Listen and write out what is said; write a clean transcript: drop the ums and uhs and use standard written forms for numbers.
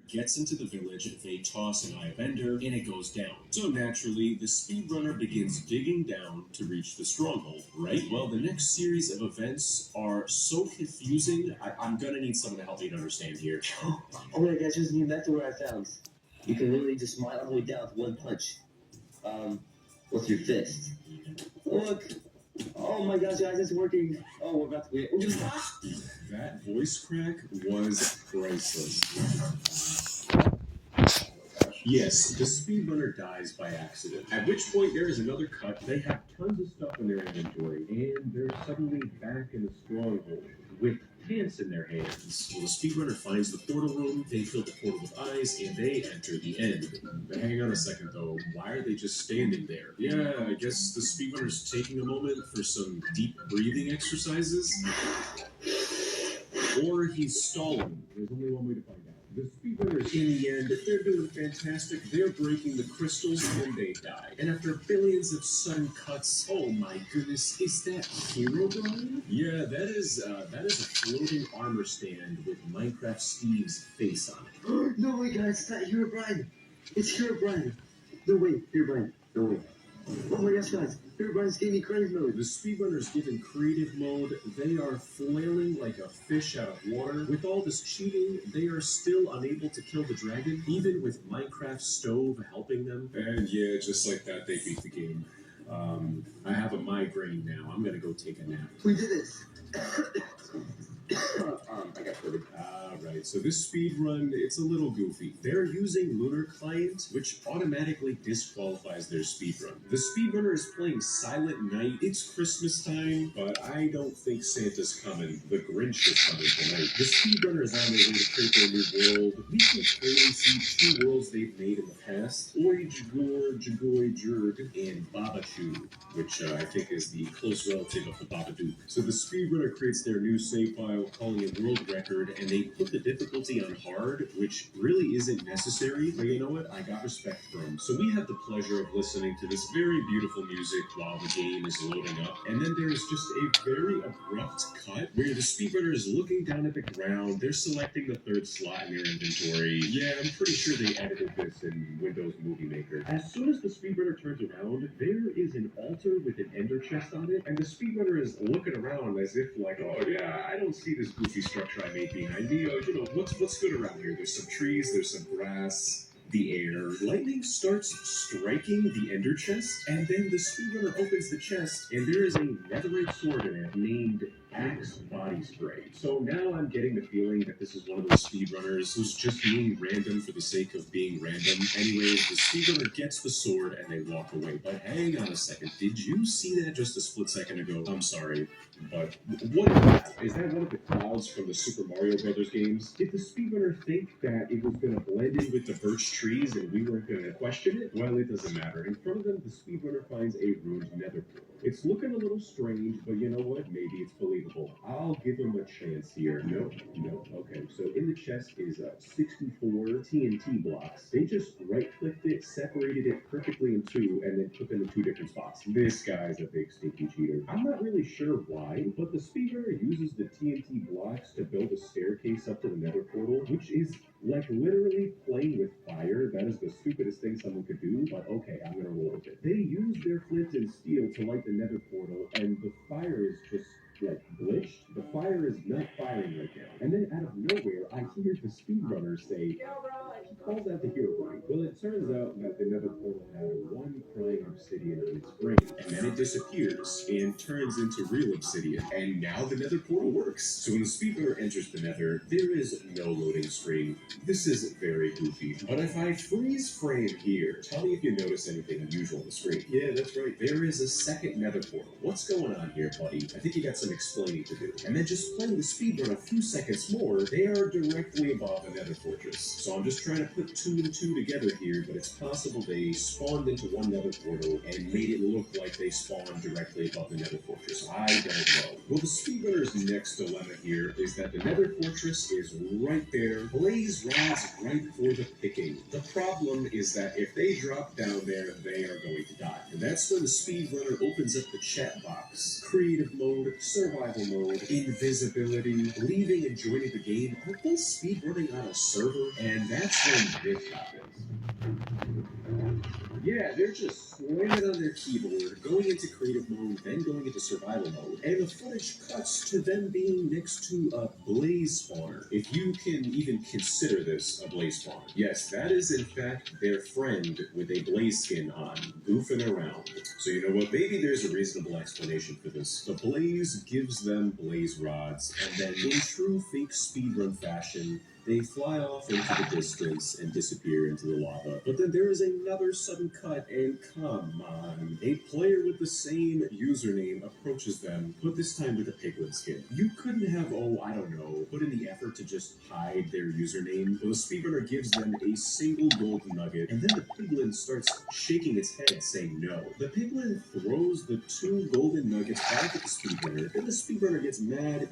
gets into the village, they toss an eye bender, and it goes down. So naturally, the speedrunner begins digging down to reach the stronghold, right? Well, the next series of events are so confusing, I'm gonna need someone to help me to understand here. Oh my gosh, there's a new method where I found. You can literally just smile all the way down with one punch. With your fist. Look! Oh my gosh, guys, it's working. Oh, we're about to wait. That voice crack was priceless. Yes, the speedrunner dies by accident. At which point there is another cut. They have tons of stuff in their inventory, and they're suddenly back in the stronghold with pants in their hands. Well, the speedrunner finds the portal room, they fill the portal with eyes, and they enter the end. But hang on a second though, why are they just standing there? Yeah, I guess the speedrunner's taking a moment for some deep breathing exercises. Or he's stalling. There's only one way to find out. The speedrunners, in the end, they're doing fantastic. They're breaking the crystals and they die. And after billions of sudden cuts, oh my goodness, is that Herobrine? Yeah, that is a floating armor stand with Minecraft Steve's face on it. No way, guys, it's not Herobrine. It's Herobrine. No way, Herobrine. No way. Oh my gosh, guys, Herobrine's giving me creative mode. The speedrunners given creative mode, they are flailing like a fish out of water. With all this cheating, they are still unable to kill the dragon, even with Minecraft Stove helping them. And yeah, just like that, they beat the game. I have a migraine now. I'm gonna go take a nap. We did it. I got COVID. Right, so this speed run, it's a little goofy. They're using Lunar Client, which automatically disqualifies their speed run. The speedrunner is playing Silent Night. It's Christmas time, but I don't think Santa's coming. The Grinch is coming tonight. The speedrunner is on their way to create their new world. We can clearly see two worlds they've made in the past. Oi Jagor, Jagoy Jurg, and Babachu, which I think is the close relative of the Babadook. So the speedrunner creates their new save file, calling it World Record, and they put the difficulty on hard, which really isn't necessary, but you know what? I got respect for them. So we have the pleasure of listening to this very beautiful music while the game is loading up, and then there's just a very abrupt cut where the speedrunner is looking down at the ground. They're selecting the third slot in their inventory. Yeah, I'm pretty sure they edited this in Windows Movie Maker. As soon as the speedrunner turns around, there is an altar with an ender chest on it, and the speedrunner is looking around as if like, oh yeah, I don't see this goofy structure I made behind me. What's good around here? There's some trees, there's some grass, the air. Lightning starts striking the ender chest, and then the speedrunner opens the chest, and there is a netherite sword in it named Axe Body Spray. So now I'm getting the feeling that this is one of those speedrunners who's just being random for the sake of being random. Anyways, the speedrunner gets the sword and they walk away. But hang on a second, did you see that just a split second ago? I'm sorry, but what is that? Is that one of the clouds from the Super Mario Brothers games? Did the speedrunner think that it was going to blend in with the birch trees and we weren't going to question it? Well, it doesn't matter. In front of them, the speedrunner finds a ruined nether portal. It's looking a little strange, but you know what? Maybe it's believable. I'll give him a chance here. No. Okay, so in the chest is 64 TNT blocks. They just right-clicked it, separated it perfectly in two, and then put them in two different spots. This guy's a big stinky cheater. I'm not really sure why, but the speedrunner uses the TNT blocks to build a staircase up to the nether portal, which is like literally playing with fire. That is the stupidest thing someone could do, but okay, I'm gonna roll with it. They use their flint and steel to light the nether portal, and the fire is just like glitched. The fire is not firing right now. And then out of nowhere, I hear the speedrunner say, he calls out the Herobrine. Well, it turns out that the nether portal had one crying obsidian on its brain, and then it disappears and turns into real obsidian. And now the nether portal works. So when the speedrunner enters the nether, there is no loading screen. This is very goofy. But if I freeze frame here, tell me if you notice anything unusual on the screen. Yeah, that's right. There is a second nether portal. What's going on here, buddy? I think you got some explaining to do. And then just playing the speedrun a few seconds more, they are directly above the nether fortress. So I'm just trying to put two and two together here, but it's possible they spawned into one nether portal and made it look like they spawned directly above the nether fortress. I don't know. Well, the speedrunner's next dilemma here is that the nether fortress is right there, blaze right lad's right for the picking. The problem is that if they drop down there, they are going to die. And that's when the speedrunner opens up the chat box. Creative mode, survival mode, invisibility, leaving and joining the game. Are they speedrunning on a server? And that's when this happens. Yeah, they're just slamming on their keyboard, going into creative mode, then going into survival mode, and the footage cuts to them being next to a blaze spawner. If you can even consider this a blaze spawner. Yes, that is in fact their friend with a blaze skin on, goofing around. So you know what, maybe there's a reasonable explanation for this. The blaze gives them blaze rods, and then in true fake speedrun fashion, they fly off into the distance and disappear into the lava. But then there is another sudden cut, and come on. A player with the same username approaches them, but this time with a piglet skin. You couldn't have, I don't know, put in the effort to just hide their username. Well, the speedrunner gives them a single gold nugget, and then the piglin starts shaking its head saying no. The piglin throws the 2 golden nuggets back at the speedrunner, then the speedrunner gets mad